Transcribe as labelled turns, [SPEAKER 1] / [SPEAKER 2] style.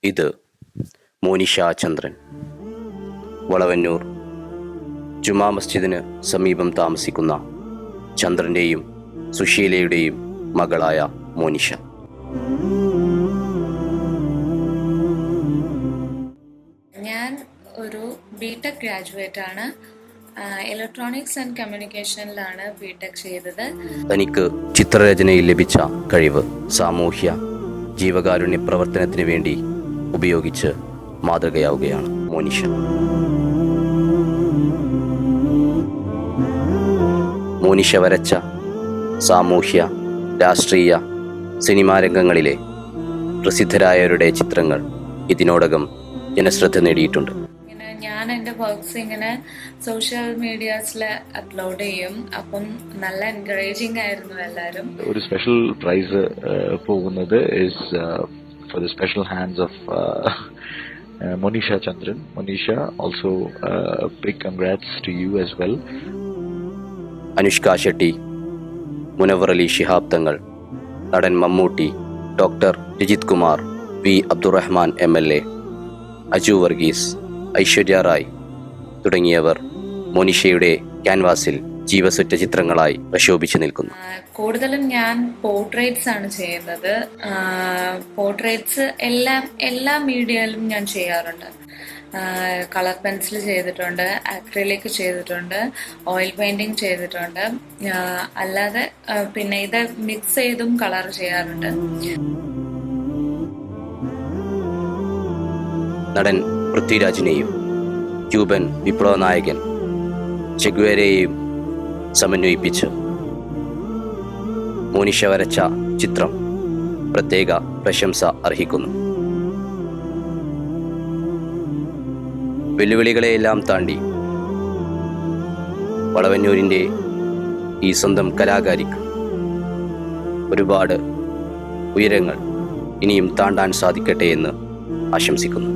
[SPEAKER 1] ഇത് മോനിഷ ചന്ദ്രൻ, വളവന്നൂർ ജുമാ മസ്ജിദിന് സമീപം താമസിക്കുന്ന ചന്ദ്രൻ്റെയും സുശീലയുടെയും മകളായ മോനിഷ.
[SPEAKER 2] ഞാൻ ഒരു ബിടെക് ഗ്രാജുവേറ്റ് ആണ്. ഇലക്ട്രോണിക്സ് ആൻഡ് കമ്മ്യൂണിക്കേഷനിലാണ് ബിടെക് ചെയ്തത്.
[SPEAKER 1] തനിക്ക് ചിത്രരചനയിൽ ലഭിച്ച കഴിവ് സാമൂഹ്യ ജീവകാരുണ്യ പ്രവർത്തനത്തിന് വേണ്ടി ഉപയോഗിച്ച് മാതൃകയാവുകയാണ് മോനിഷ. മോനിഷ വരച്ച സാമൂഹ്യ രാഷ്ട്രീയ സിനിമാ രംഗങ്ങളിലെ പ്രസിദ്ധരായവരുടെ ചിത്രങ്ങൾ ഇതിനോടകം ജനശ്രദ്ധ നേടിയിട്ടുണ്ട്.
[SPEAKER 2] ഞാൻ എൻ്റെ വർക്ക്സ് ഇങ്ങനെ സോഷ്യൽ മീഡിയാസിൽ അപ്ലോഡ് ചെയ്യും. അപ്പം നല്ല എൻകറേജിങ് ആയിരുന്നു എല്ലാവരും.
[SPEAKER 3] ഒരു സ്പെഷ്യൽ പ്രൈസ് പോകുന്നത് for the special hands of Monisha Chandran. Monisha, also big congrats to you as well.
[SPEAKER 1] Anushka Shetty, Munavvar Ali Shihab Thangal, നടൻ Mammootty, doctor Rajith Kumar, V Abdurahman MLA, Aju Varghese, Aishwarya Rai തുടങ്ങിയവർ മോനിഷയുടെ ക്യാൻവാസിൽ ജീവസുറ്റ ചിത്രങ്ങളായി പ്രശോഭിച്ചു നിൽക്കുന്നു.
[SPEAKER 2] കൂടുതലും ഞാൻ പോർട്രേറ്റ്സ് ആണ് ചെയ്യുന്നത്. പോർട്രേറ്റ്സ് എല്ലാ മീഡിയയിലും ഞാൻ ചെയ്യാറുണ്ട്. കളർ പെൻസിൽ ചെയ്തിട്ടുണ്ട്, അക്രിലിക് ചെയ്തിട്ടുണ്ട്, ഓയിൽ പെയിന്റിങ് ചെയ്തിട്ടുണ്ട്. അല്ലാതെ പിന്നെ ഇത് മിക്സ് ചെയ്തും കളർ ചെയ്യാറുണ്ട്.
[SPEAKER 1] നടൻ പൃഥ്വിരാജിനെയും ക്യൂബൻ വിപ്ലവ നായകൻ ചെഗ്വേരയെയും സമന്വയിപ്പിച്ച് മോനിഷ വരച്ച ചിത്രം പ്രത്യേക പ്രശംസ അർഹിക്കുന്നു. വെല്ലുവിളികളെയെല്ലാം താണ്ടി വളവന്നൂരിൻ്റെ ഈ സ്വന്തം കലാകാരിക്ക് ഒരുപാട് ഉയരങ്ങൾ ഇനിയും താണ്ടാൻ സാധിക്കട്ടെ എന്ന് ആശംസിക്കുന്നു.